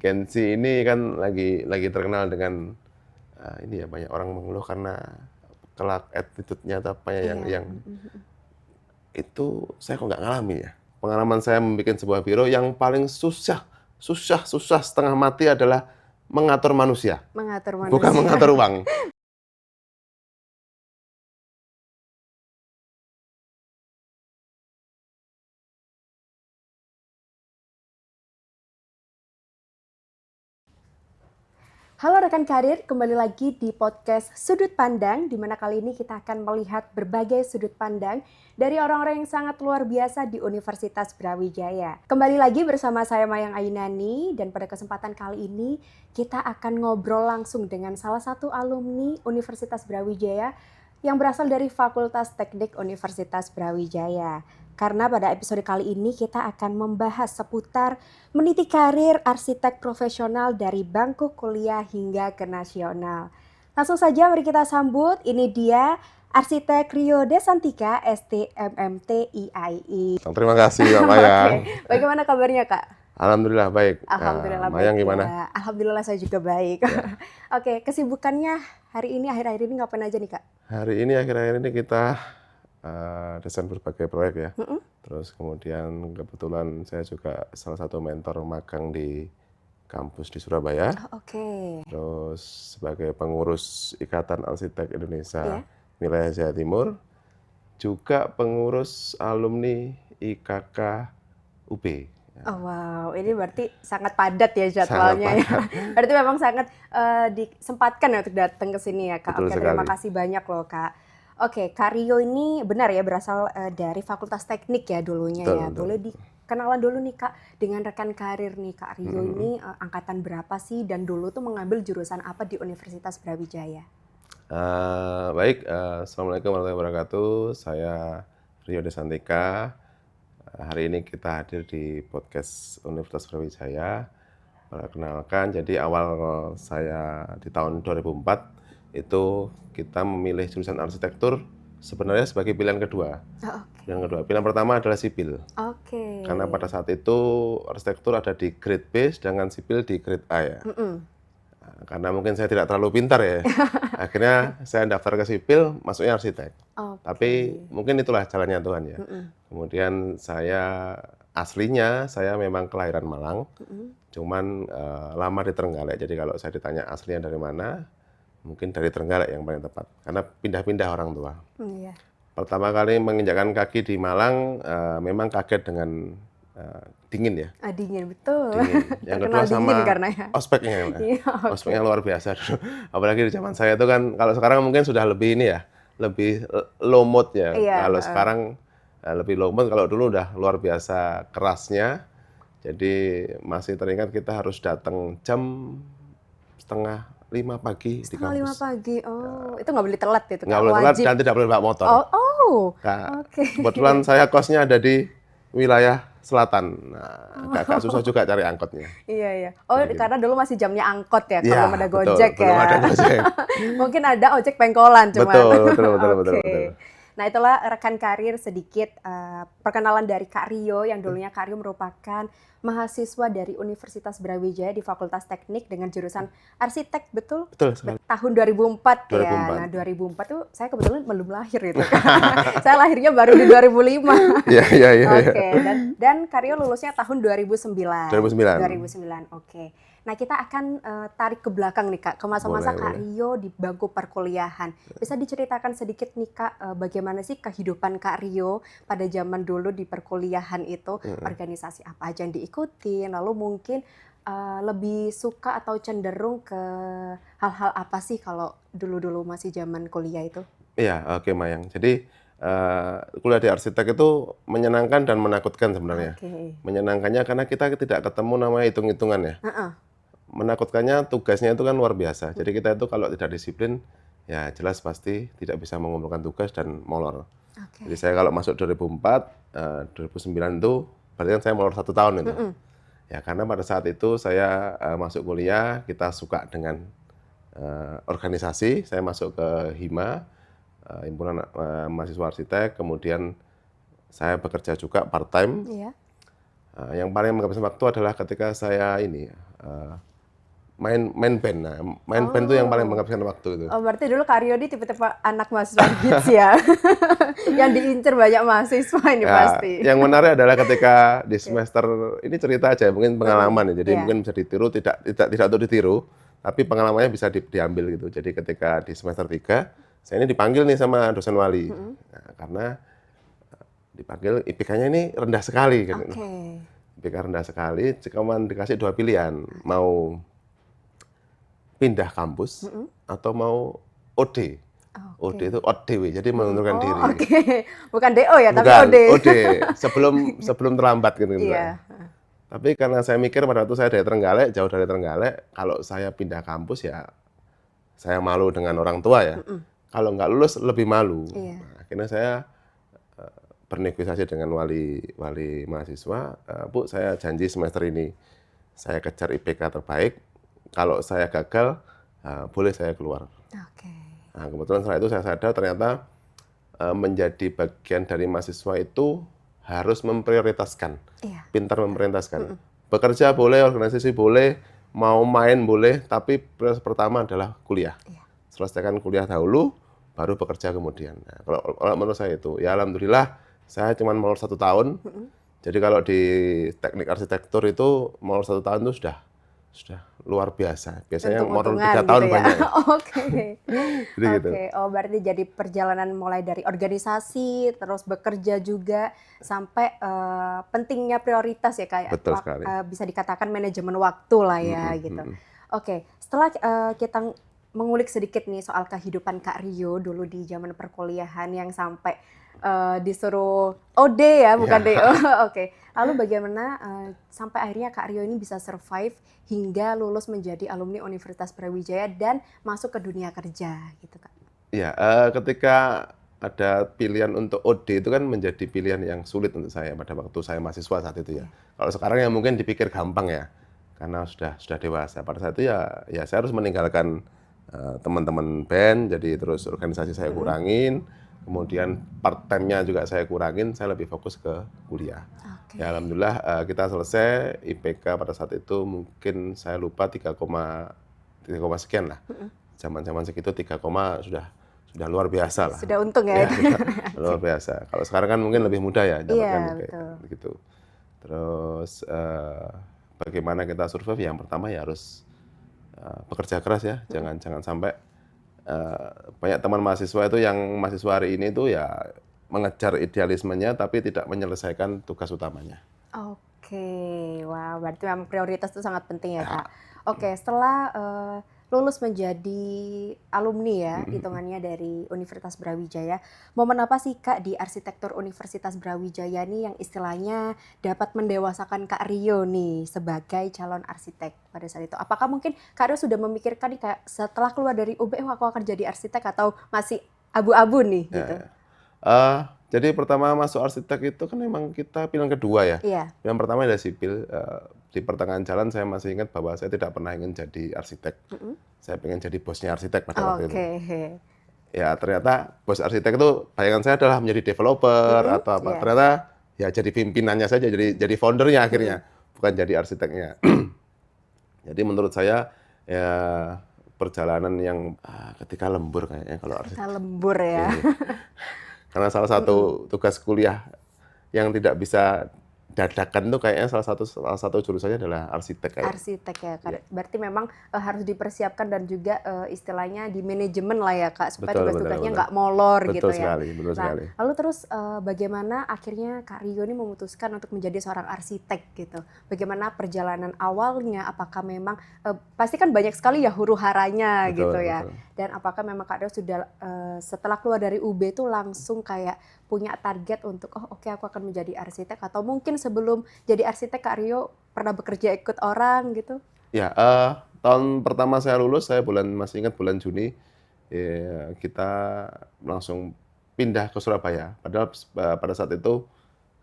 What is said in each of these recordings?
Kenzi ini kan lagi terkenal dengan ini ya, banyak orang mengeluh karena kelak attitude-nya atau apa ya yang itu saya kok nggak ngalamin ya. Pengalaman saya membuat sebuah biro yang paling susah setengah mati adalah mengatur manusia. Mengatur manusia. Bukan mengatur uang. Halo rekan karir, kembali lagi di podcast Sudut Pandang, di mana kali ini kita akan melihat berbagai sudut pandang dari orang-orang yang sangat luar biasa di Universitas Brawijaya. Kembali lagi bersama saya Mayang Ayunani, dan pada kesempatan kali ini kita akan ngobrol langsung dengan salah satu alumni Universitas Brawijaya yang berasal dari Fakultas Teknik Universitas Brawijaya. Karena pada episode kali ini kita akan membahas seputar meniti karir arsitek profesional dari bangku kuliah hingga ke nasional. Langsung saja mari kita sambut, ini dia Arsitek Rio Desantika, STMMT IAI. Terima kasih Mbak Mayang. Bagaimana kabarnya Kak? Alhamdulillah baik. Alhamdulillah Mayang baik gimana? ya. Alhamdulillah saya juga baik. Ya. Oke, kesibukannya hari ini, akhir-akhir ini ngapain aja nih Kak? Hari ini akhir-akhir ini kita desain berbagai proyek ya. Terus kemudian kebetulan saya juga salah satu mentor magang di kampus di Surabaya. Oke. Terus sebagai pengurus Ikatan Arsitek Indonesia wilayah Jawa Timur, juga pengurus alumni IKK UB. Oh wow, ini berarti sangat padat ya jadwalnya ya. Berarti memang sangat disempatkan ya untuk datang ke sini ya Kak. Betul Oke, sekali. terima kasih banyak loh Kak. Oke, Kak Rio ini benar ya berasal dari Fakultas Teknik ya dulunya Betul, ya. betul. Boleh dikenalan dulu nih Kak dengan rekan karir nih Kak Rio ini angkatan berapa sih dan dulu tuh mengambil jurusan apa di Universitas Brawijaya? Baik, Assalamualaikum warahmatullahi wabarakatuh. Saya Rio Desantika. Hari ini kita hadir di podcast Universitas Brawijaya. Perkenalkan, jadi awal saya di tahun 2004 itu kita memilih jurusan arsitektur sebenarnya sebagai pilihan kedua. Pilihan pertama adalah sipil. Oke. Karena pada saat itu arsitektur ada di grade B, sedangkan sipil di grade A ya. Karena mungkin saya tidak terlalu pintar ya, akhirnya saya daftar ke sipil, masuknya arsitek. Tapi mungkin itulah jalannya Tuhan ya. Kemudian aslinya saya memang kelahiran Malang, cuman lama di Trenggalek. Jadi kalau saya ditanya aslinya dari mana, mungkin dari Trenggalek yang paling tepat. Karena pindah-pindah orang tua. Pertama kali menginjakkan kaki di Malang, memang kaget dengan dingin ya. Dingin, betul. Dingin. Yang kedua sama ospeknya. Ospeknya luar biasa. Apalagi di zaman saya itu kan, kalau sekarang mungkin sudah lebih ini ya, lebih low mode ya. Kalau sekarang lebih low mode, kalau dulu udah luar biasa kerasnya. Jadi masih teringat kita harus datang jam 4:30 pagi di kampus. 5 pagi, itu nggak boleh telat itu? Nggak boleh telat dan tidak boleh bawa motor. Kebetulan saya kosnya ada di wilayah selatan. Nah, agak susah juga cari angkotnya. Iya. Karena dulu masih jamnya angkot ya, belum ada Gojek ya. Belum ada Gojek. Mungkin ada ojek pengkolan cuman. Betul. Nah, itulah rekan karir sedikit perkenalan dari Kak Rio, yang dulunya Kak Rio merupakan mahasiswa dari Universitas Brawijaya di Fakultas Teknik dengan jurusan arsitek, betul? Betul sekali. Tahun 2004 ya. Nah, 2004 tuh saya kebetulan belum lahir itu. Saya lahirnya baru di 2005. Iya. Oke, dan Kak Rio lulusnya tahun 2009. 2009. Oke. Nah, kita akan tarik ke belakang nih Kak, ke masa-masa Kak Rio di bangku perkuliahan. Bisa diceritakan sedikit nih Kak, bagaimana sih kehidupan Kak Rio pada zaman dulu di perkuliahan itu, organisasi apa aja yang diikuti, lalu mungkin lebih suka atau cenderung ke hal-hal apa sih kalau dulu-dulu masih zaman kuliah itu? Iya, oke Mayang. Jadi kuliah di arsitek itu menyenangkan dan menakutkan sebenarnya. Menyenangkannya karena kita tidak ketemu namanya hitung-hitungan ya. Menakutkannya tugasnya itu kan luar biasa. Jadi kita itu kalau tidak disiplin, ya jelas pasti tidak bisa mengumpulkan tugas dan molor. Jadi saya kalau masuk 2004, 2009 itu berarti kan saya molor 1 tahun itu. Ya karena pada saat itu saya masuk kuliah, kita suka dengan organisasi. Saya masuk ke HIMA, Himpunan Mahasiswa Arsitek. Kemudian saya bekerja juga part time. Yang paling menghabiskan waktu adalah ketika saya main band. Nah, main band itu yang paling menghabiskan waktu itu. Oh, berarti dulu Kak Rio ini tipe-tipe anak mahasiswa hits ya, yang diincer banyak mahasiswa ini Ya, pasti. yang menarik adalah ketika di semester ini cerita aja, mungkin pengalaman ya. Jadi Iya. mungkin bisa ditiru, tidak untuk ditiru, tapi pengalamannya bisa diambil gitu. Jadi ketika di semester 3, saya ini dipanggil nih sama dosen wali. Nah, karena dipanggil IPK-nya ini rendah sekali gitu. Oke. IPK rendah sekali, cuman dikasih 2 pilihan, mau pindah kampus atau mau OD. OD itu ODW, jadi mengundurkan diri. Oke, bukan DO ya, tapi Bukan, OD. OD, sebelum terlambat gitu. Iya. Tapi karena saya mikir pada waktu saya dari Trenggalek, jauh dari Trenggalek, kalau saya pindah kampus ya saya malu dengan orang tua ya. Kalau nggak lulus lebih malu. Iya. Nah, akhirnya saya bernegosiasi dengan wali mahasiswa, Bu, saya janji semester ini saya kejar IPK terbaik. Kalau saya gagal, boleh saya keluar. Oke. Nah, kebetulan setelah itu saya sadar ternyata menjadi bagian dari mahasiswa itu harus memprioritaskan, pintar memprioritaskan. Bekerja boleh, organisasi boleh, mau main boleh, tapi prioritas pertama adalah kuliah. Selesaikan kuliah dahulu, baru bekerja kemudian. Nah, kalau menurut saya itu, ya alhamdulillah saya cuma molor 1 tahun. Jadi kalau di teknik arsitektur itu molor 1 tahun itu sudah luar biasa. Biasanya molor 3 tahun gitu ya? banyak. Oke. Jadi gitu. Oke, berarti jadi perjalanan mulai dari organisasi, terus bekerja juga, sampai pentingnya prioritas ya kayak Betul sekali. bisa dikatakan manajemen waktu lah ya gitu. Oke, setelah kita mengulik sedikit nih soal kehidupan Kak Rio dulu di zaman perkuliahan yang sampai disuruh OD ya, bukan DO. Oke. Lalu bagaimana sampai akhirnya Kak Rio ini bisa survive hingga lulus menjadi alumni Universitas Brawijaya dan masuk ke dunia kerja gitu Kak? Ya, ketika ada pilihan untuk OD itu kan menjadi pilihan yang sulit untuk saya pada waktu saya mahasiswa saat itu ya. Kalau sekarang ya mungkin dipikir gampang ya, karena sudah dewasa. Pada saat itu ya saya harus meninggalkan teman-teman band, jadi terus organisasi saya kurangin, kemudian part time-nya juga saya kurangin, saya lebih fokus ke kuliah. Ya alhamdulillah kita selesai, IPK pada saat itu mungkin saya lupa 3, sekian lah. Zaman-zaman segitu 3, sudah luar biasa lah. Sudah untung ya. Luar biasa. Kalau sekarang kan mungkin lebih mudah ya dapatkan kayak gitu. Terus bagaimana kita survive? Yang pertama ya harus bekerja keras ya. Jangan sampai banyak teman mahasiswa itu yang mahasiswa hari ini itu ya mengejar idealismenya tapi tidak menyelesaikan tugas utamanya. Oke, wah berarti memang prioritas itu sangat penting ya Kak. Oke, setelah lulus menjadi alumni ya, hitungannya dari Universitas Brawijaya, momen apa sih Kak di arsitektur Universitas Brawijaya nih yang istilahnya dapat mendewasakan Kak Rio nih sebagai calon arsitek pada saat itu? Apakah mungkin Kak Rio sudah memikirkan nih kayak setelah keluar dari UB, aku akan jadi arsitek atau masih abu-abu nih gitu? Jadi pertama masuk arsitek itu kan memang kita pilihan kedua ya. Yang pertama adalah sipil. Di pertengahan jalan saya masih ingat bahwa saya tidak pernah ingin jadi arsitek. Saya pengen jadi bosnya arsitek pada waktu itu. Ya ternyata bos arsitek itu bayangan saya adalah menjadi developer atau apa. Ternyata ya jadi pimpinannya saja, jadi foundernya akhirnya, bukan jadi arsiteknya. Jadi menurut saya ya perjalanan yang ketika lembur kayaknya kalau arsitek. Ketika lembur ya. Karena salah satu tugas kuliah yang tidak bisa dadakan tuh kayaknya salah satu jurusannya adalah arsitek kayak. Arsitek ya Kak. Berarti memang harus dipersiapkan dan juga istilahnya di manajemen lah ya Kak supaya tugas-tugasnya nggak molor gitu ya. Betul sekali. Lalu terus bagaimana akhirnya Kak Rio ini memutuskan untuk menjadi seorang arsitek gitu. Bagaimana perjalanan awalnya? Apakah memang pasti kan banyak sekali ya huru-haranya gitu ya. Dan apakah memang Kak Rio sudah setelah keluar dari UB tuh langsung kayak punya target untuk oke, aku akan menjadi arsitek, atau mungkin sebelum jadi arsitek Kak Rio pernah bekerja ikut orang gitu? Ya, tahun pertama saya lulus, saya masih ingat bulan Juni, ya, kita langsung pindah ke Surabaya. Padahal pada saat itu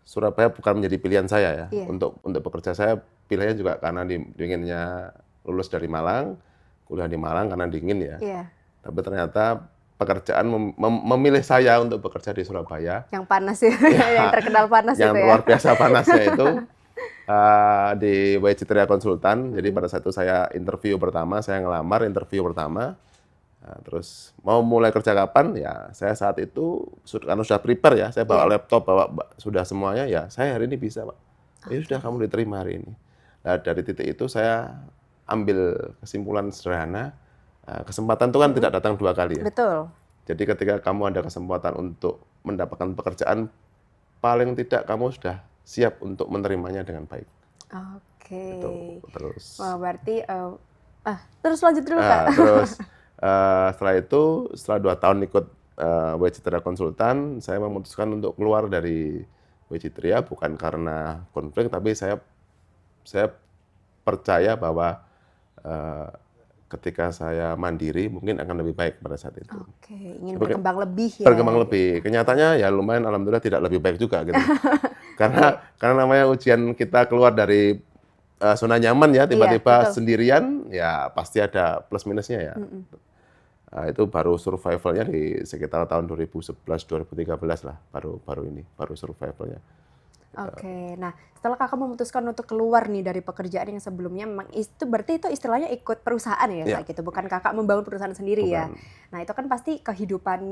Surabaya bukan menjadi pilihan saya ya. Untuk bekerja saya pilihannya juga karena dinginnya lulus dari Malang, kuliah di Malang karena dingin ya. Tapi ternyata pekerjaan memilih saya untuk bekerja di Surabaya. Yang panas ya, yang terkenal panas yang itu ya. Yang luar biasa panasnya itu. di Wicitria Konsultan. Jadi pada saat itu saya interview pertama, saya ngelamar interview pertama. Nah, terus mau mulai kerja kapan? Ya saya saat itu karena sudah prepare ya, saya bawa laptop, sudah semuanya ya. Saya hari ini bisa, Pak. Ya sudah kamu diterima hari ini. Nah dari titik itu saya ambil kesimpulan sederhana, kesempatan itu kan tidak datang 2 kali ya. Betul. Jadi ketika kamu ada kesempatan untuk mendapatkan pekerjaan, paling tidak kamu sudah siap untuk menerimanya dengan baik. Oke. Gitu. Terus. Wah, berarti terus lanjut dulu Kak. Terus setelah itu, setelah 2 tahun ikut Wicitria Konsultan, saya memutuskan untuk keluar dari Wicitria bukan karena konflik, tapi saya percaya bahwa ketika saya mandiri mungkin akan lebih baik pada saat itu. Oke, ingin berkembang lebih ya. Berkembang lebih. Kenyataannya ya lumayan, alhamdulillah tidak lebih baik juga gitu. karena namanya ujian kita keluar dari zona nyaman ya, tiba-tiba sendirian, ya pasti ada plus minusnya ya. Itu baru survivalnya di sekitar tahun 2011-2013 lah, baru survivalnya. Oke, nah setelah Kakak memutuskan untuk keluar nih dari pekerjaan yang sebelumnya, memang itu berarti itu istilahnya ikut perusahaan ya Kak gitu, bukan Kakak membangun perusahaan sendiri ya. Nah itu kan pasti kehidupan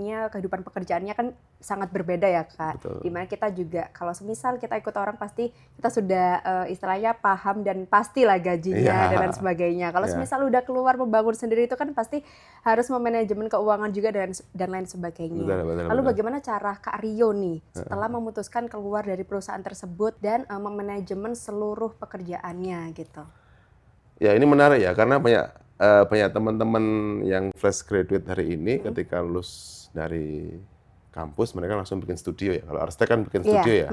pekerjaannya kan sangat berbeda ya Kak. Betul. Dimana kita juga kalau semisal kita ikut orang pasti kita sudah istilahnya paham dan pastilah gajinya dan lain sebagainya. Kalau semisal udah keluar membangun sendiri itu kan pasti harus memanajemen keuangan juga dan lain sebagainya. Lalu bagaimana cara Kak Rio nih setelah memutuskan keluar dari perusahaan tersebut dan memanajemen seluruh pekerjaannya gitu? Ya ini menarik ya, karena banyak teman-teman yang fresh graduate hari ini ketika lulus dari kampus mereka langsung bikin studio ya. Kalau arsitek kan bikin studio ya,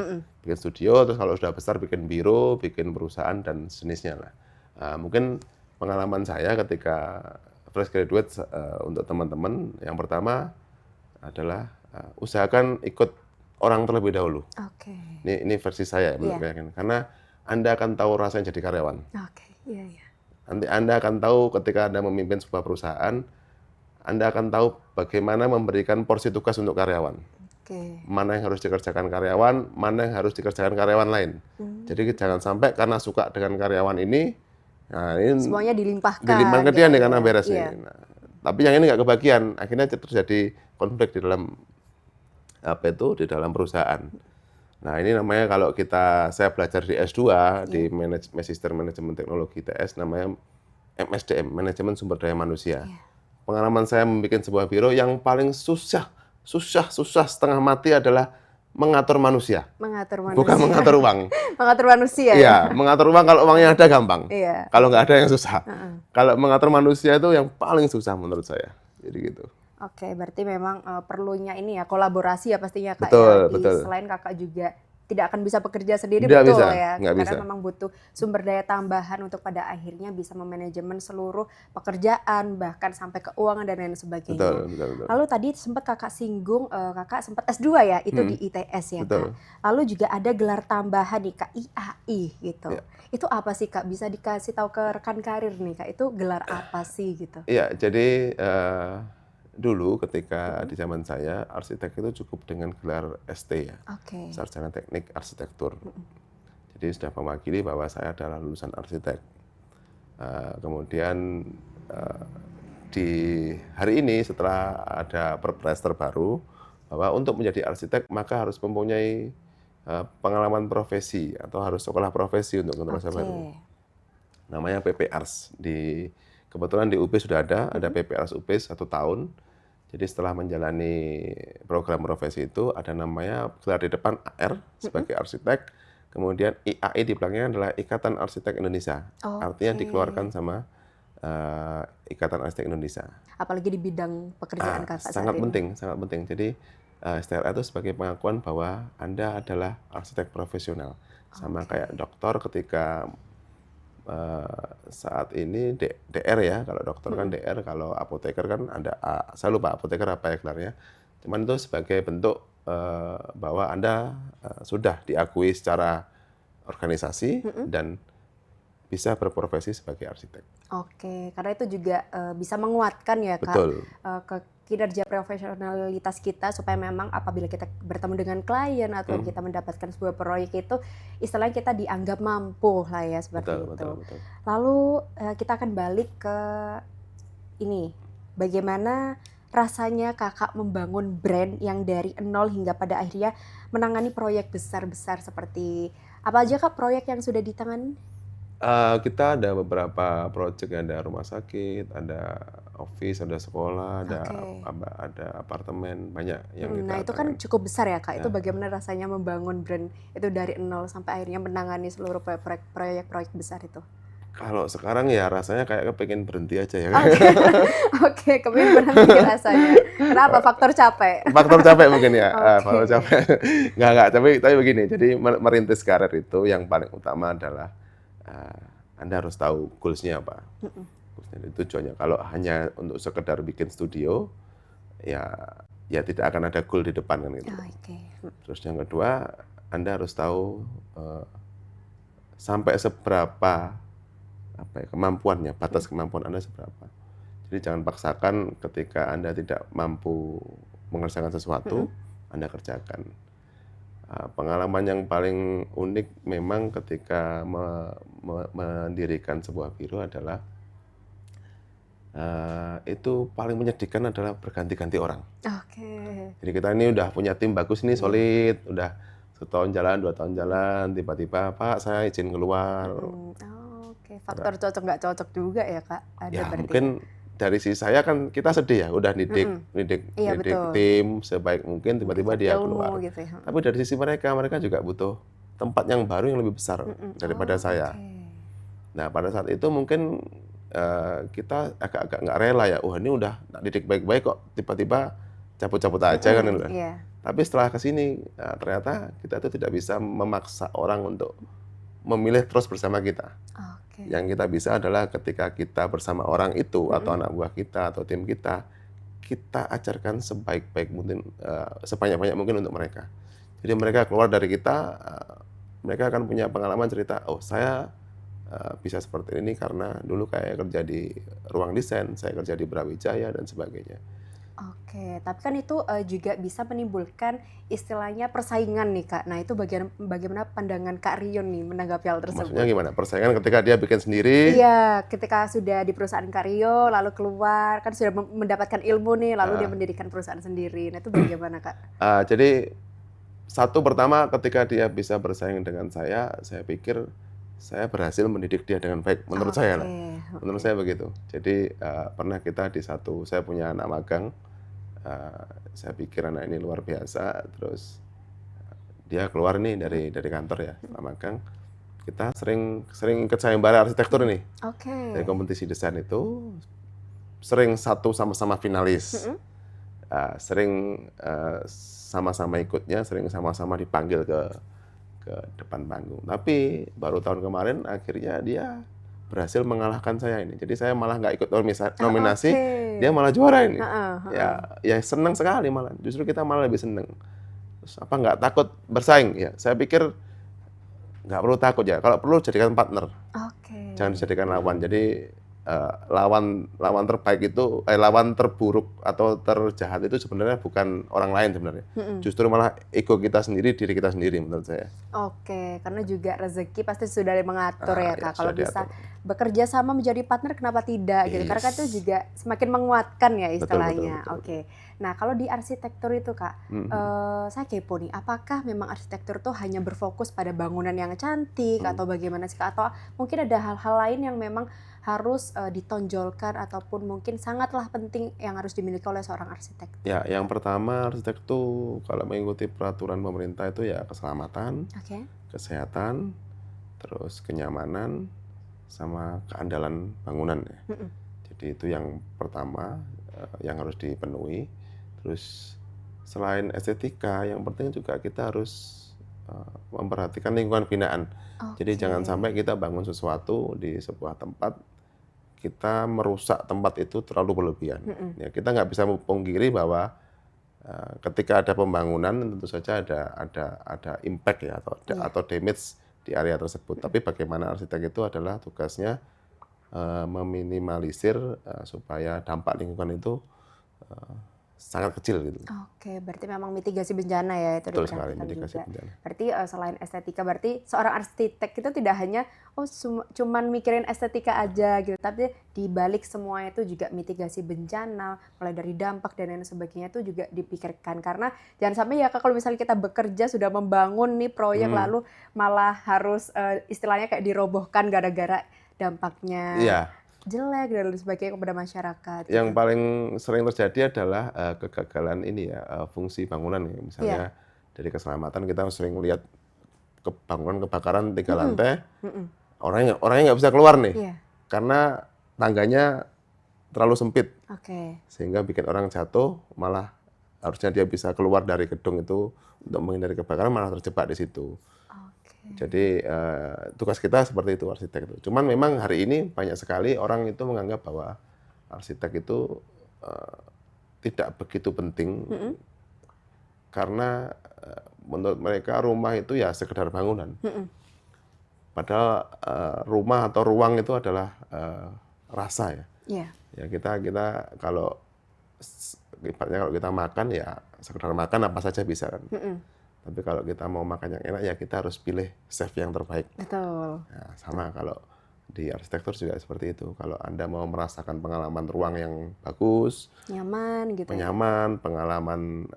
bikin studio, terus kalau sudah besar bikin biro, bikin perusahaan dan sejenisnya lah. Mungkin pengalaman saya ketika fresh graduate untuk teman-teman, yang pertama adalah usahakan ikut orang terlebih dahulu. Oke. Ini versi saya menurut saya, karena Anda akan tahu rasanya jadi karyawan. Oke, iya. Nanti Anda akan tahu ketika Anda memimpin sebuah perusahaan, Anda akan tahu bagaimana memberikan porsi tugas untuk karyawan. Oke. Mana yang harus dikerjakan karyawan, mana yang harus dikerjakan karyawan lain. Jadi jangan sampai karena suka dengan karyawan ini, nah ini semuanya dilimpahkan ke dia nih karena beres iya. nih. Nah, tapi yang ini nggak kebagian, akhirnya terjadi konflik di dalam perusahaan. Nah ini namanya kalau saya belajar di S2 di Magister Manajemen Teknologi ITS, namanya MSDM, Manajemen Sumber Daya Manusia. Pengalaman saya membuat sebuah biro yang paling susah setengah mati adalah mengatur manusia. Bukan mengatur uang. Mengatur manusia. Iya, mengatur uang kalau uangnya ada gampang. Iya. Kalau nggak ada yang susah. Kalau mengatur manusia itu yang paling susah menurut saya. Jadi gitu. Oke, berarti memang perlunya ini ya kolaborasi ya pastinya Kak. Betul. Selain Kakak juga tidak akan bisa bekerja sendiri, nggak betul bisa, ya. nggak Karena bisa. memang butuh sumber daya tambahan untuk pada akhirnya bisa memanajemen seluruh pekerjaan, bahkan sampai keuangan dan lain sebagainya. Betul. Lalu tadi sempat Kakak singgung, Kakak sempat S2 ya, itu di ITS ya betul. Kak. Lalu juga ada gelar tambahan nih Kak, IAI gitu. Ya. Itu apa sih Kak? Bisa dikasih tahu ke rekan karir nih Kak, itu gelar apa sih gitu? Iya, jadi dulu ketika di zaman saya, arsitek itu cukup dengan gelar ST ya, Sarjana Teknik Arsitektur. Jadi sudah mewakili bahwa saya adalah lulusan arsitek. Kemudian di hari ini setelah ada perpres terbaru, bahwa untuk menjadi arsitek maka harus mempunyai pengalaman profesi atau harus sekolah profesi untuk generasi baru. Namanya PPARS. Kebetulan di UB sudah ada PPARS UB 1 tahun. Jadi setelah menjalani program profesi itu ada namanya gelar di depan AR sebagai arsitek, kemudian IAI di belakangnya adalah Ikatan Arsitek Indonesia. Artinya dikeluarkan sama Ikatan Arsitek Indonesia. Apalagi di bidang pekerjaan Kakak sangat penting. Jadi STRA itu sebagai pengakuan bahwa Anda adalah arsitek profesional. Sama kayak dokter ketika saat ini DR ya, kalau dokter kan DR, kalau apoteker kan ada saya lupa apoteker apa ya gelarnya. Cuman itu sebagai bentuk bahwa Anda sudah diakui secara organisasi dan bisa berprofesi sebagai arsitek. Oke, karena itu juga bisa menguatkan ya Kak, Betul. ke kinerja profesionalitas kita supaya memang apabila kita bertemu dengan klien atau kita mendapatkan sebuah proyek itu istilahnya kita dianggap mampu lah ya seperti Betul, itu. betul. Lalu kita akan balik ke ini, bagaimana rasanya Kakak membangun brand yang dari nol hingga pada akhirnya menangani proyek besar-besar seperti apa aja Kak proyek yang sudah ditangani? Kita ada beberapa proyek, ada rumah sakit, ada office, ada sekolah, Oke. ada apartemen, banyak yang Nah kita itu kan tangani. cukup besar ya Kak, itu Ya. bagaimana rasanya membangun brand itu dari nol sampai akhirnya menangani seluruh proyek-proyek besar itu? Kalau sekarang ya rasanya kayak kepengen berhenti aja ya. Oke, oke, kepingin berhenti rasanya. Kenapa? Faktor capek? Faktor capek mungkin ya, faktor Oke. capek. Nggak, tapi begini, jadi merintis karir itu yang paling utama adalah Anda harus tahu goals-nya apa. Goals-nya itu tujuannya. Kalau hanya untuk sekedar bikin studio, ya tidak akan ada goal di depan kan gitu. Oke. Terus yang kedua, Anda harus tahu sampai seberapa kemampuannya, batas kemampuan Anda seberapa. Jadi jangan paksakan ketika Anda tidak mampu mengerjakan sesuatu, Anda kerjakan. Pengalaman yang paling unik memang ketika mendirikan sebuah biro adalah itu paling menyedihkan adalah berganti-ganti orang. Oke. Jadi kita ini udah punya tim bagus nih, solid, udah 1 tahun jalan, 2 tahun jalan, tiba-tiba Pak saya izin keluar. Oke, faktor cocok nggak cocok juga ya Kak, ada Ya berarti. mungkin dari sisi saya kan kita sedih ya, udah didik Iya betul. tim sebaik mungkin, tiba-tiba dia Ilmu keluar. gitu ya. Tapi dari sisi mereka juga butuh tempat yang baru yang lebih besar daripada saya. Oke. Nah pada saat itu mungkin kita agak-agak nggak rela ya, ini udah didik baik-baik kok tiba-tiba cabut-cabut aja kan. Iya. Tapi setelah kesini ternyata kita itu tidak bisa memaksa orang untuk memilih terus bersama kita. Oke. Yang kita bisa adalah ketika kita bersama orang itu atau anak buah kita atau tim kita ajarkan sebaik-baik mungkin, sebanyak-banyak mungkin untuk mereka. Jadi mereka keluar dari kita, mereka akan punya pengalaman cerita, oh saya bisa seperti ini karena dulu kayak kerja di ruang desain, saya kerja di Brawijaya dan sebagainya. Oke, tapi kan itu juga bisa menimbulkan istilahnya persaingan nih Kak. Nah itu bagaimana pandangan Kak Rion nih menanggapi hal tersebut? Maksudnya gimana? Persaingan ketika dia bikin sendiri? Iya, ketika sudah di perusahaan Kak Rio, lalu keluar, kan sudah mendapatkan ilmu nih, lalu dia mendirikan perusahaan sendiri. Nah itu bagaimana Kak? Jadi satu pertama ketika dia bisa bersaing dengan saya pikir saya berhasil mendidik dia dengan baik, menurut saya lah. Menurut saya begitu. Jadi pernah kita saya punya anak magang, saya pikir anak ini luar biasa, terus dia keluar nih dari kantor ya, anak magang. Kita sering ikut sayembara arsitektur nih. Oke. Dari kompetisi desain itu sering sama-sama finalis. Sering sama-sama ikutnya, sering sama-sama dipanggil ke depan panggung. Tapi baru tahun kemarin akhirnya dia berhasil mengalahkan saya ini. Jadi saya malah nggak ikut nominasi, dia malah juara ini. Ya senang sekali malah. Justru kita malah lebih senang. Terus apa nggak takut bersaing? Ya saya pikir nggak perlu takut ya. Kalau perlu jadikan partner. Jangan dijadikan lawan. Jadi lawan terbaik itu, lawan terburuk atau terjahat itu sebenarnya bukan orang lain sebenarnya. Justru malah ego kita sendiri, diri kita sendiri menurut saya. Oke, karena juga rezeki pasti sudah mengatur ya Kak. Kalau bisa diatur. bekerja sama menjadi partner kenapa tidak gitu. Karena kan itu juga semakin menguatkan ya istilahnya. Betul. Oke. Nah, kalau di arsitektur itu Kak, saya kepo nih, apakah memang arsitektur tuh hanya berfokus pada bangunan yang cantik atau bagaimana sih Kak? Atau mungkin ada hal-hal lain yang memang harus ditonjolkan ataupun mungkin sangatlah penting yang harus dimiliki oleh seorang arsitek? Ya, yang pertama arsitek itu kalau mengikuti peraturan pemerintah itu ya keselamatan, kesehatan, terus kenyamanan, sama keandalan bangunan ya. Jadi itu yang pertama yang harus dipenuhi. Terus selain estetika, yang penting juga kita harus memperhatikan lingkungan binaan. Jadi jangan sampai kita bangun sesuatu di sebuah tempat kita merusak tempat itu terlalu berlebihan. Ya, kita nggak bisa memungkiri bahwa ketika ada pembangunan tentu saja ada impact ya atau damage di area tersebut. Tapi bagaimana arsitek itu adalah tugasnya meminimalisir supaya dampak lingkungan itu sangat kecil gitu. Oke, berarti memang mitigasi bencana ya itu Betul sekali, diperhatikan mitigasi juga. bencana. Berarti selain estetika, berarti seorang arsitek itu tidak hanya cuman mikirin estetika aja gitu, tapi di balik semua itu juga mitigasi bencana, mulai dari dampak dan lain sebagainya itu juga dipikirkan. Karena jangan sampai ya Kak, kalau misalnya kita bekerja sudah membangun nih proyek lalu malah harus istilahnya kayak dirobohkan gara-gara dampaknya Iya. jelek dan lain sebagainya kepada masyarakat. Yang Gitu. paling sering terjadi adalah kegagalan ini ya, fungsi bangunan ya. Misalnya dari keselamatan kita sering lihat bangunan kebakaran 3 lantai, orangnya nggak bisa keluar nih, Iya. karena tangganya terlalu sempit, Oke. sehingga bikin orang jatuh, malah harusnya dia bisa keluar dari gedung itu untuk menghindari kebakaran, malah terjebak di situ. Jadi tugas kita seperti itu arsitek itu. Cuman memang hari ini banyak sekali orang itu menganggap bahwa arsitek itu tidak begitu penting karena menurut mereka rumah itu ya sekedar bangunan. Padahal rumah atau ruang itu adalah rasa ya. Iya. Ya kita kalau ibaratnya kalau kita makan ya sekedar makan apa saja bisa kan. Tapi kalau kita mau makan yang enak ya kita harus pilih chef yang terbaik. Betul. Ya, sama kalau di arsitektur juga seperti itu. Kalau Anda mau merasakan pengalaman ruang yang bagus, Nyaman gitu. nyaman, pengalaman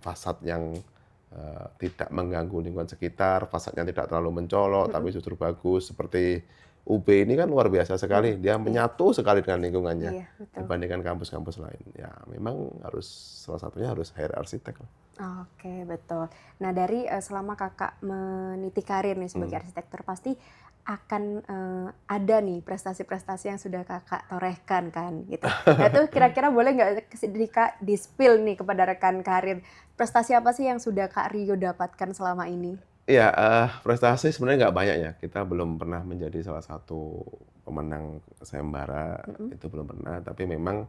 fasad yang tidak mengganggu lingkungan sekitar, fasadnya tidak terlalu mencolok tapi justru bagus. Seperti UB ini kan luar biasa sekali, dia menyatu sekali dengan lingkungannya dibandingkan kampus-kampus lain. Ya memang salah satunya harus hire arsitek. Oke, betul. Nah, dari selama Kakak meniti karir nih sebagai arsitektur, pasti akan ada nih prestasi-prestasi yang sudah Kakak torehkan kan gitu. Nah, itu kira-kira boleh nggak Kak di-spill nih kepada rekan karir, prestasi apa sih yang sudah Kak Rio dapatkan selama ini? Iya, prestasi sebenarnya nggak banyak ya. Kita belum pernah menjadi salah satu pemenang sayembara, itu belum pernah. Tapi memang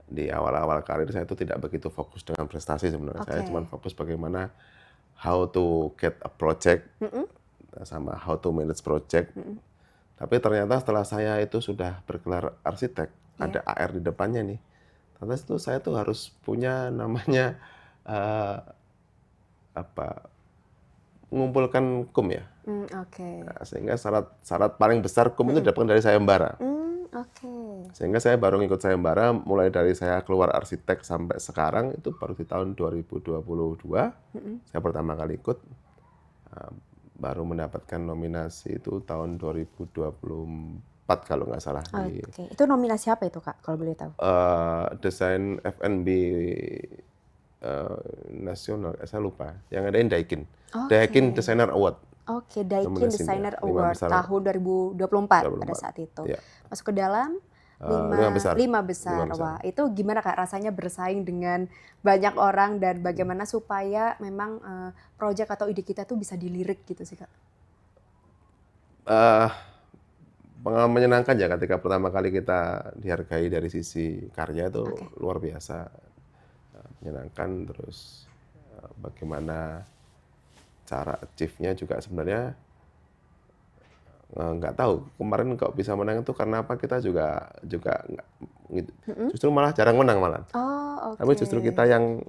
di awal-awal karir saya itu tidak begitu fokus dengan prestasi sebenarnya. Saya cuma fokus bagaimana how to get a project sama how to manage project. Tapi ternyata setelah saya itu sudah bergelar arsitek, ada AR di depannya nih. Ternyata itu saya tuh harus punya namanya mengumpulkan KUM ya. Nah, sehingga syarat paling besar KUM itu didapatkan dari sayembara. Sehingga saya baru ngikut sayembara mulai dari saya keluar arsitek sampai sekarang itu baru di tahun 2022 saya pertama kali ikut, baru mendapatkan nominasi itu tahun 2024 kalau nggak salah. Itu nominasi apa itu Kak kalau boleh tahu? Desain F&B nasional, saya lupa. Yang ngadain Daikin. Daikin Designer Award. Daikin Designer Award tahun 2024 pada saat itu. Masuk ke dalam 5 besar. Wah, itu gimana Kak rasanya bersaing dengan banyak orang dan bagaimana supaya memang proyek atau ide kita tuh bisa dilirik gitu sih Kak? Pengalaman menyenangkan ya ketika pertama kali kita dihargai dari sisi karya itu luar biasa. Menyenangkan, terus bagaimana cara achieve-nya juga sebenarnya nggak tahu kemarin kok bisa menang itu karena apa, kita juga justru malah jarang menang malah. Tapi justru kita yang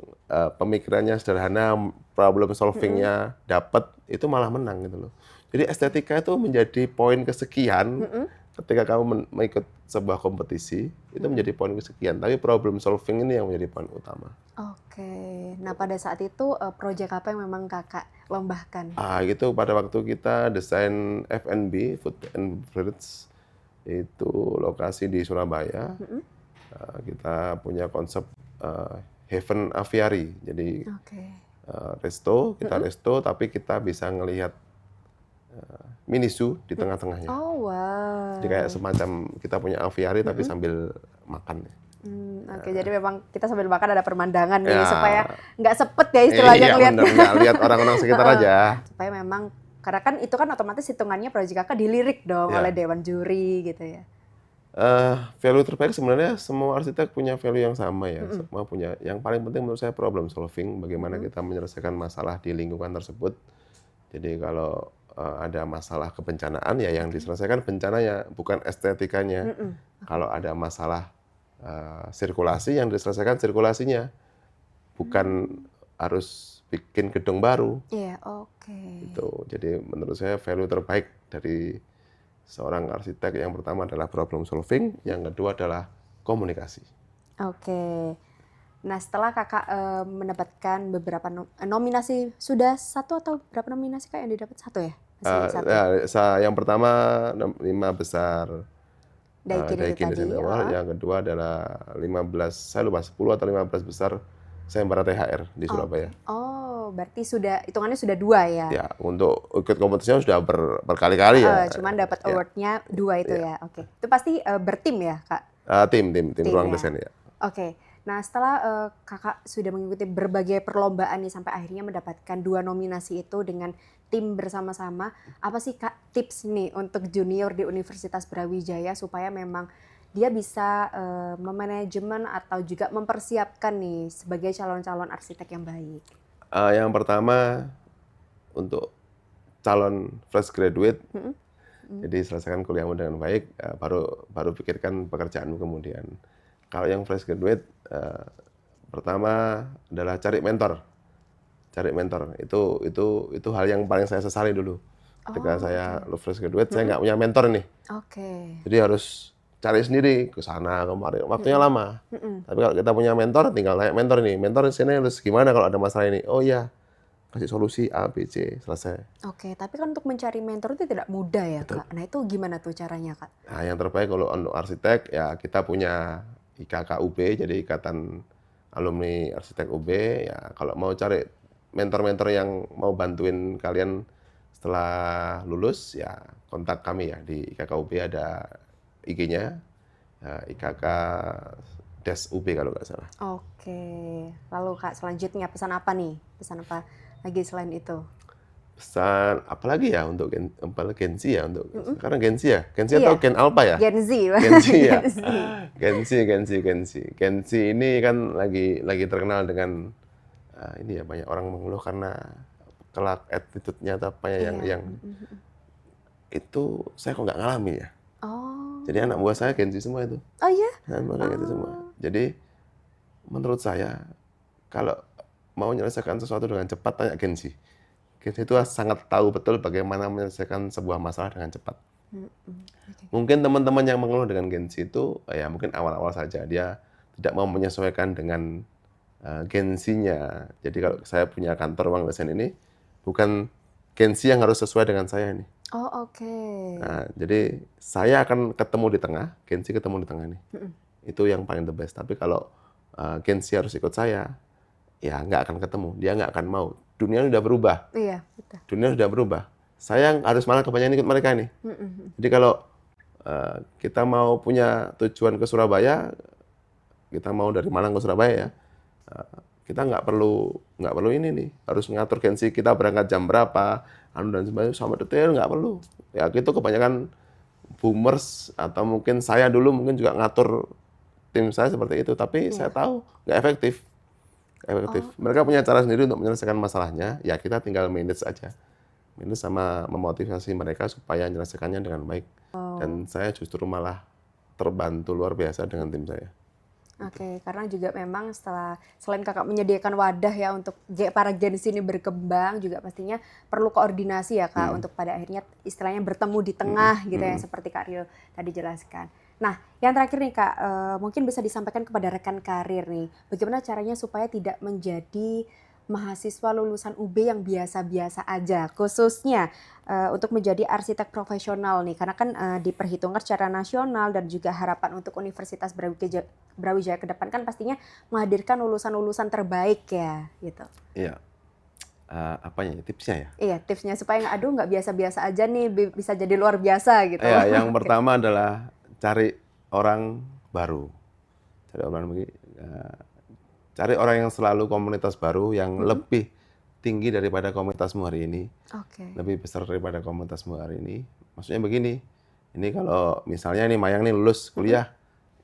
pemikirannya sederhana, problem solving-nya dapat, itu malah menang gitu loh. Jadi estetika itu menjadi poin kesekian ketika kamu mengikut sebuah kompetisi, itu menjadi poin kesekian. Tapi problem solving ini yang menjadi poin utama. Nah pada saat itu proyek apa yang memang Kakak lombakan? Gitu pada waktu kita desain F&B, Food and Beverage, itu lokasi di Surabaya. Kita punya konsep Heaven Aviary. Jadi resto, kita resto tapi kita bisa ngelihat mini zoo di tengah-tengahnya. Jadi kayak semacam kita punya aviary tapi sambil makan. Jadi memang kita sambil makan ada pemandangan nih supaya nggak sepet ya istilahnya nggak lihat orang-orang sekitar aja. Supaya memang karena kan itu kan otomatis hitungannya proyek Kakak dilirik dong oleh dewan juri gitu ya. Value terbaik sebenarnya semua arsitek punya value yang sama ya. Semua punya. Yang paling penting menurut saya problem solving, bagaimana kita menyelesaikan masalah di lingkungan tersebut. Jadi kalau ada masalah kebencanaan ya yang diselesaikan bencananya, bukan estetikanya. Kalau ada masalah sirkulasi yang diselesaikan sirkulasinya, bukan harus bikin gedung baru. Iya, oke. Itu. Jadi menurut saya value terbaik dari seorang arsitek yang pertama adalah problem solving, yang kedua adalah komunikasi. Oke. Nah, setelah Kakak mendapatkan beberapa nominasi, sudah 1 atau berapa nominasi Kak yang didapat? 1 ya? Masih 1. Yang pertama 5 besar Daikin itu Daikin tadi. Desain Award, yang kedua adalah 15, saya lupa 10 atau 15 besar sayembara THR di Surabaya. Oh, berarti sudah hitungannya sudah 2 ya? Ya, untuk ikut kompetisinya sudah berkali-kali ya. Cuman dapat award-nya 2 itu ya. Oke. Itu pasti bertim ya, Kak? Tim ruang ya. desain ya. Oke. Nah, setelah Kakak sudah mengikuti berbagai perlombaan nih sampai akhirnya mendapatkan 2 nominasi itu dengan tim bersama-sama, apa sih Kak tips nih untuk junior di Universitas Brawijaya supaya memang dia bisa memanajemen atau juga mempersiapkan nih sebagai calon-calon arsitek yang baik? Yang pertama untuk calon fresh graduate, jadi selesaikan kuliahmu dengan baik, baru pikirkan pekerjaanmu kemudian. Kalau yang fresh graduate, pertama adalah cari mentor. Cari mentor. Itu hal yang paling saya sesali dulu. Ketika saya fresh graduate, saya nggak punya mentor nih. Jadi harus cari sendiri ke sana kemari. Waktunya lama. Tapi kalau kita punya mentor, tinggal tanya mentor nih. Mentor di sini harus gimana kalau ada masalah ini? Oh iya, kasih solusi A, B, C, selesai. Oke, tapi kan untuk mencari mentor itu tidak mudah ya, Kak. Nah, itu gimana tuh caranya, Kak? Nah, yang terbaik kalau untuk arsitek, ya kita punya IKKUB, jadi Ikatan Alumni Arsitek UB. Ya, kalau mau cari mentor-mentor yang mau bantuin kalian setelah lulus, ya kontak kami ya. Di IKKUB ada IG-nya, IKK UB kalau nggak salah. Oke, lalu Kak selanjutnya pesan apa nih? Pesan apa lagi selain itu? Pesan apalagi ya untuk Genzi ya untuk sekarang Genzi atau Gen Alpha ya? Genzi ya. Genzi ini kan lagi terkenal dengan ini ya, banyak orang mengeluh karena kelak attitude-nya atau apa ya yang itu saya kok nggak ngalamin ya. Jadi anak buah saya Genzi semua itu. Oh iya? Anak buah Genzi semua. Jadi menurut saya kalau mau menyelesaikan sesuatu dengan cepat, tanya Genzi. Genzi itu sangat tahu betul bagaimana menyelesaikan sebuah masalah dengan cepat. Mungkin teman-teman yang mengeluh dengan Genzi itu ya mungkin awal-awal saja dia tidak mau menyesuaikan dengan Genzinya. Jadi kalau saya punya kantor ruang desain ini bukan Genzi yang harus sesuai dengan saya ini. Oh, oke. Nah, jadi saya akan ketemu di tengah, Genzi ketemu di tengah nih. Itu yang paling the best. Tapi kalau Genzi harus ikut saya, ya nggak akan ketemu. Dia nggak akan mau. Dunia sudah berubah. Iya, betul. Dunia sudah berubah. Saya harus malah kebanyakan ikut mereka nih. Jadi kalau kita mau punya tujuan ke Surabaya, kita mau dari Malang ke Surabaya ya, kita nggak perlu ini nih, harus ngatur Genzi kita berangkat jam berapa, dan sebagainya sama detail nggak perlu. Ya itu kebanyakan boomers atau mungkin saya dulu mungkin juga ngatur tim saya seperti itu, tapi saya tahu nggak efektif. Mereka punya cara sendiri untuk menyelesaikan masalahnya, ya kita tinggal manage aja. Manage sama memotivasi mereka supaya menyelesaikannya dengan baik. Dan saya justru malah terbantu luar biasa dengan tim saya. Oke, karena juga memang selain Kakak menyediakan wadah ya untuk para Genzi ini berkembang, juga pastinya perlu koordinasi ya Kak, untuk pada akhirnya istilahnya bertemu di tengah gitu ya, seperti Kak Rio tadi jelaskan. Nah, yang terakhir nih Kak, mungkin bisa disampaikan kepada rekan karir nih, bagaimana caranya supaya tidak menjadi mahasiswa lulusan UB yang biasa-biasa aja, khususnya untuk menjadi arsitek profesional nih, karena kan diperhitungkan secara nasional dan juga harapan untuk Universitas Brawijaya ke depan kan pastinya menghadirkan lulusan-lulusan terbaik ya, gitu. Iya. Apanya tipsnya ya? Iya, tipsnya supaya nggak biasa-biasa aja nih, bisa jadi luar biasa gitu. Ya, yang pertama adalah cari orang baru. Cari orang yang selalu komunitas baru yang lebih tinggi daripada komunitasmu hari ini. Lebih besar daripada komunitasmu hari ini. Maksudnya begini, ini kalau misalnya nih Mayang nih lulus kuliah,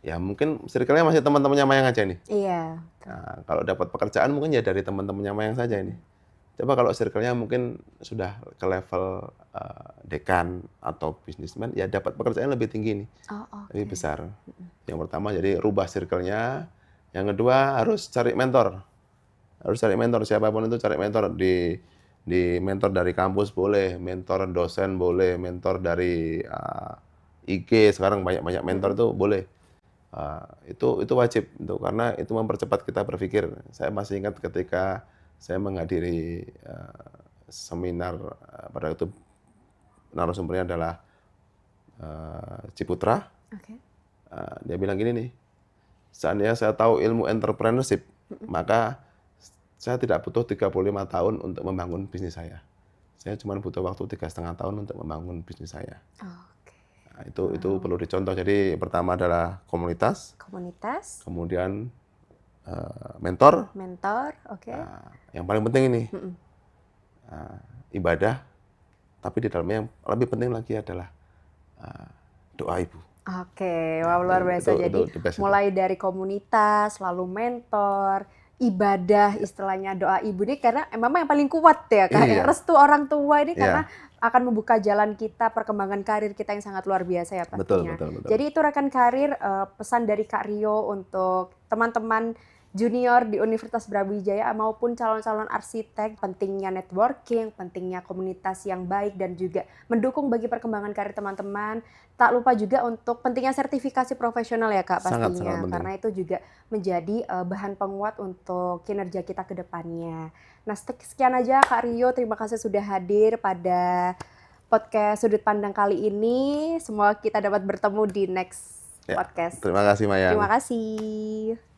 ya mungkin circle-nya masih teman-temannya Mayang aja nih. Iya. Nah, kalau dapat pekerjaan mungkin ya dari teman-temannya Mayang saja ini. Coba kalau circle-nya mungkin sudah ke level dekan atau bisnismen, ya dapat pekerjaan lebih tinggi nih, Oh, lebih oke. besar. Yang pertama jadi rubah circle-nya, yang kedua harus cari mentor. Harus cari mentor, siapapun itu cari mentor di mentor dari kampus boleh, mentor dosen boleh, mentor dari IG sekarang banyak-banyak mentor Mhm. itu boleh. Itu wajib itu karena itu mempercepat kita berpikir. Saya masih ingat ketika saya menghadiri seminar pada itu narasumbernya adalah Ciputra. Oke. Dia bilang gini nih, seandainya saya tahu ilmu entrepreneurship, Mhm. maka saya tidak butuh 35 tahun untuk membangun bisnis saya. Saya cuma butuh waktu 3,5 tahun untuk membangun bisnis saya. Oke. Nah, itu Wow. perlu dicontoh. Jadi pertama adalah komunitas, Komunitas, kemudian mentor, mentor, oke. yang paling penting ini Mhm. ibadah, tapi di dalamnya yang lebih penting lagi adalah doa ibu. Oke, Nah, wow luar biasa. itu Jadi the best itu. mulai dari komunitas, lalu mentor, ibadah, istilahnya doa ibu ini karena memang yang paling kuat ya Kak, ya. Iya, Restu orang tua ini karena iya, akan membuka jalan kita, perkembangan karir kita yang sangat luar biasa ya betul, pastinya. betul, betul. Jadi itu rekan karir, pesan dari Kak Rio untuk teman-teman junior di Universitas Brawijaya maupun calon-calon arsitek, pentingnya networking, pentingnya komunitas yang baik dan juga mendukung bagi perkembangan karir teman-teman. Tak lupa juga untuk pentingnya sertifikasi profesional ya Kak Sangat, sangat pastinya, penting. karena itu juga menjadi bahan penguat untuk kinerja kita ke depannya. Nah sekian aja Kak Rio, terima kasih sudah hadir pada podcast Sudut Pandang kali ini. Semoga kita dapat bertemu di next Ya, podcast. terima kasih Terima Mayang. kasih.